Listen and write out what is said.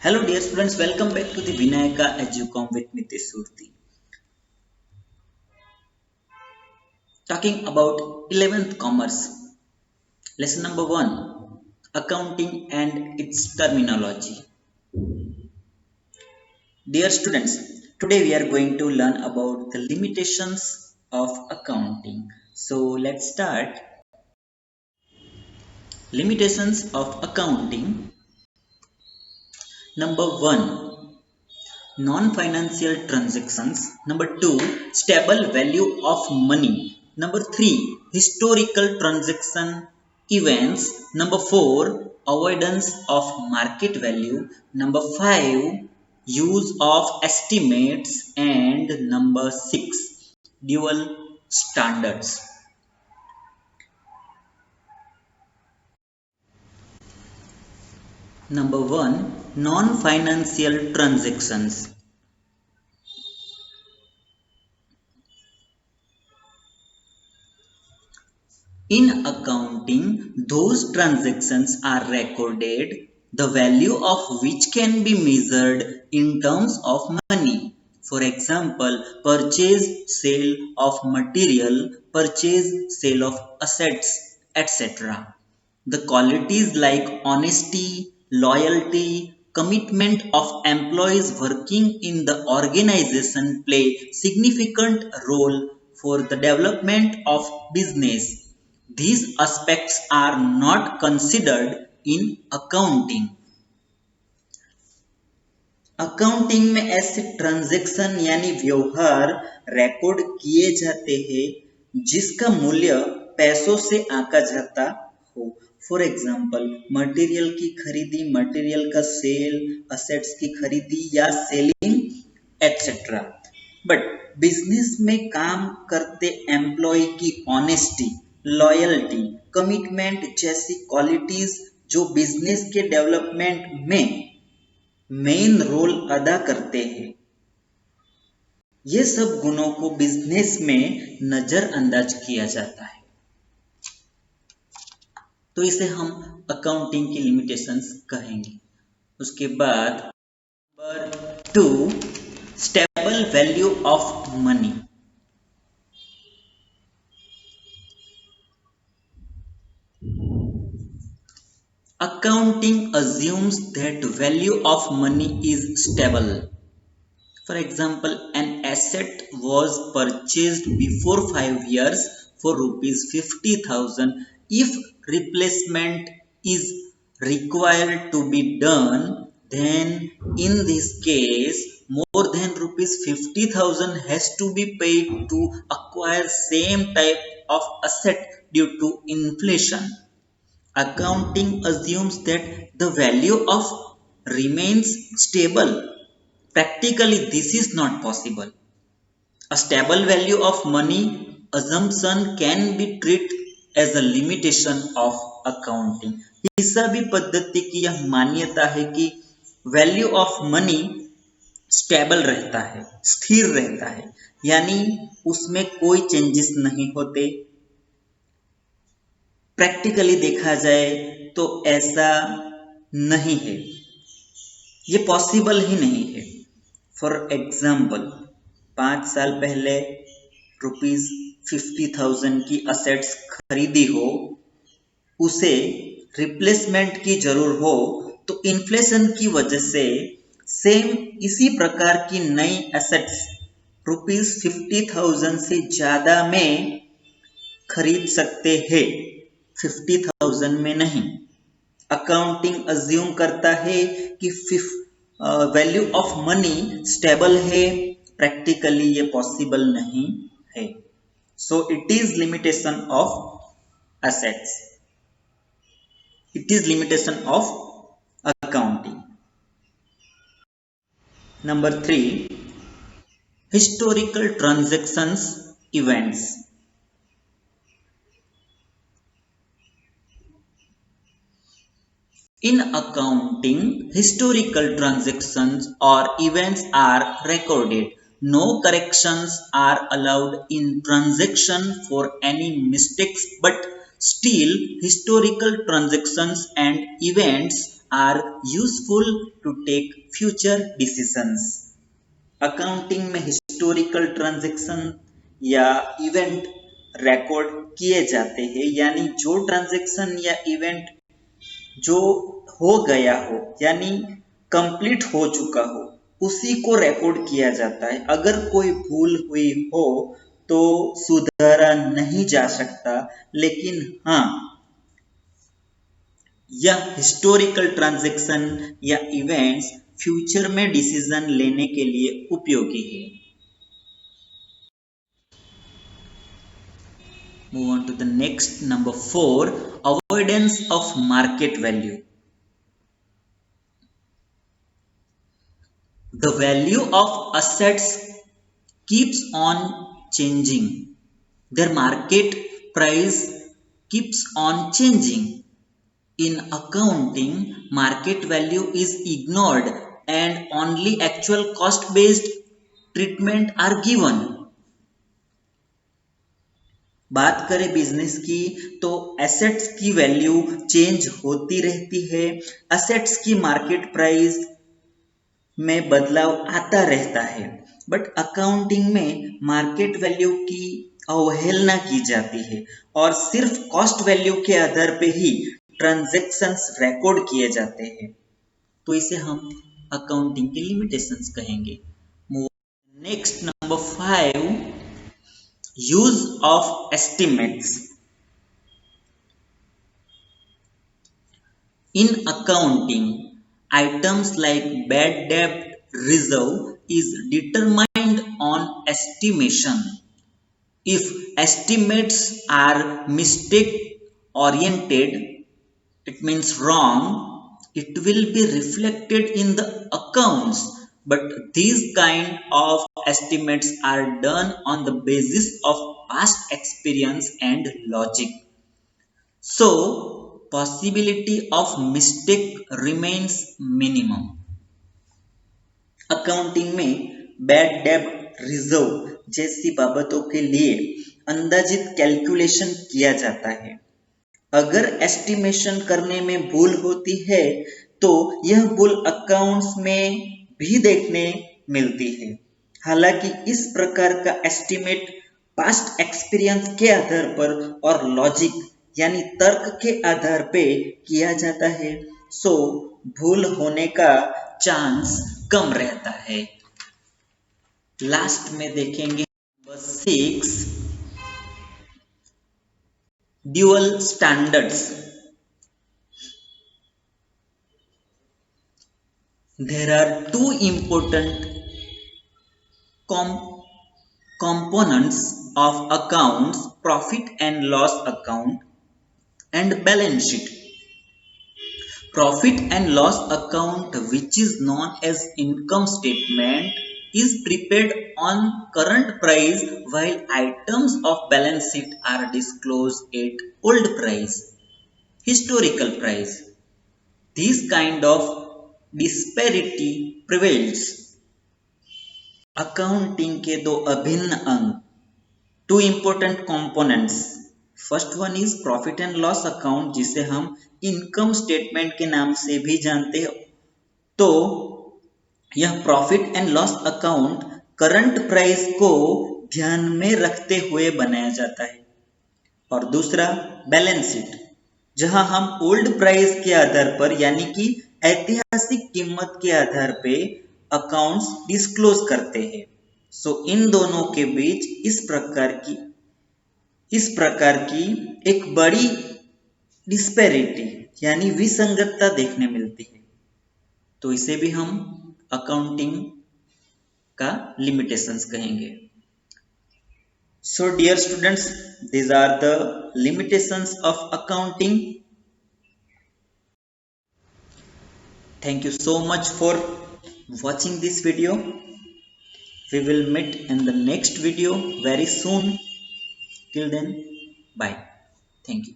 Hello dear students, welcome back to the Vinayaka Educom with Nitish Surti. Talking about 11th Commerce. Lesson number 1. Accounting and its terminology. Dear students, today we are going to learn about the limitations of accounting. So let's start. Limitations of accounting. Number 1. Non-financial transactions. Number 2, stable value of money. Number 3, historical transaction events. Number 4, avoidance of market value. Number 5, use of estimates. And number 6, dual standards. Number 1, non-financial transactions. In accounting, those transactions are recorded, the value of which can be measured in terms of money. For example, purchase, sale of material, purchase, sale of assets, etc. The qualities like honesty, loyalty, commitment of employees working in the organization play significant role for the development of business. These aspects are not considered in accounting. Accounting में ऐसे transaction यानी व्यवहार record किए जाते हैं जिसका मूल्य पैसों से आंका जाता हो. फॉर एग्जाम्पल मटेरियल की खरीदी, मटेरियल का सेल, असेट्स की खरीदी या सेलिंग एटसेट्रा. बट बिजनेस में काम करते एम्प्लॉय की ऑनेस्टी, लॉयल्टी, कमिटमेंट जैसी क्वालिटीज जो बिजनेस के डेवलपमेंट में मेन रोल अदा करते हैं, ये सब गुणों को बिजनेस में नजरअंदाज किया जाता है. तो इसे हम अकाउंटिंग की लिमिटेशंस कहेंगे. उसके बाद number 2, stable value of money. Accounting assumes that value of money is stable. For example, an asset was purchased before 5 years for rupees 50,000. If replacement is required to be done, then in this case more than rupees 50,000 has to be paid to acquire same type of asset due to inflation. Accounting assumes that the value of remains stable. Practically, this is not possible. A stable value of money assumption can be treated as a limitation of accounting. हिसाबी पद्धति की यह मान्यता है कि value of money stable रहता है, स्थिर रहता है, यानी उसमें कोई चेंजेस नहीं होते. प्रैक्टिकली देखा जाए तो ऐसा नहीं है, ये पॉसिबल ही नहीं है. फॉर एग्जाम्पल 5 साल पहले रुपीज 50,000 की असेट्स खरीदी हो, उसे रिप्लेसमेंट की जरूर हो तो इन्फ्लेशन की वजह से सेम इसी प्रकार की नई एसेट्स रुपीज 50,000 से ज्यादा में खरीद सकते हैं, 50,000 में नहीं. अकाउंटिंग अज्यूम करता है कि वैल्यू ऑफ मनी स्टेबल है. प्रैक्टिकली ये पॉसिबल नहीं है. So it is limitation of assets, it is limitation of accounting. Number 3, historical transactions events. In accounting, historical transactions or events are recorded. No corrections are allowed in transaction for any mistakes, but still historical transactions and events are useful to take future decisions. Accounting में historical transaction या event record किए जाते हैं, यानी जो transaction या event जो हो गया हो यानी कंप्लीट हो चुका हो उसी को रिकॉर्ड किया जाता है। अगर कोई भूल हुई हो तो सुधारा नहीं जा सकता, लेकिन हाँ, यह हिस्टोरिकल ट्रांजैक्शन या इवेंट्स फ्यूचर में डिसीजन लेने के लिए उपयोगी है। Move on to the next, number 4, avoidance of market value. The value of assets keeps on changing. Their market price keeps on changing. In accounting, market value is ignored and only actual cost based treatment are given. बात करें business की तो assets की value change होती रहती है। Assets की market price में बदलाव आता रहता है, बट अकाउंटिंग में मार्केट वैल्यू की अवहेलना की जाती है और सिर्फ कॉस्ट वैल्यू के आधार पे ही ट्रांजैक्शंस रिकॉर्ड किए जाते हैं। तो इसे हम अकाउंटिंग की लिमिटेशंस कहेंगे। Next, number 5, use of estimates. In accounting, items like bad debt reserve is determined on estimation. If estimates are mistake oriented, it means wrong, it will be reflected in the accounts. But these kind of estimates are done on the basis of past experience and logic. So, possibility of mistake remains minimum. Accounting में bad डेब्ट reserve जैसी बाबतों के लिए अंदाजित calculation किया जाता है। अगर एस्टिमेशन करने में भूल होती है तो यह भूल अकाउंट्स में भी देखने मिलती है। हालांकि इस प्रकार का एस्टिमेट पास्ट एक्सपीरियंस के आधार पर और लॉजिक यानी तर्क के आधार पे किया जाता है, सो भूल होने का चांस कम रहता है। लास्ट में देखेंगे number 6, dual standards. There are two important components of accounts: profit and loss account and balance sheet. Profit and loss account, which is known as income statement, is prepared on current price, while items of balance sheet are disclosed at old price, historical price. This kind of disparity prevails. Accounting के दो अभिन्न अंग, two important components. First one is profit and loss account, जिसे हम income statement के नाम से भी जानते हैं। तो यह profit and loss account current price को ध्यान में रखते हुए बनाया जाता है। और दूसरा बैलेंस शीट, जहां हम ओल्ड प्राइस के आधार पर यानी कि ऐतिहासिक कीमत के आधार पे अकाउंट्स डिस्क्लोज करते हैं। सो इन दोनों के बीच इस प्रकार की एक बड़ी डिस्पैरिटी यानी विसंगतता देखने मिलती है। तो इसे भी हम अकाउंटिंग का लिमिटेशंस कहेंगे। So dear students, these are the limitations of accounting. Thank you so much for watching this video. We will meet in the next video very soon. Till then, bye. Thank you.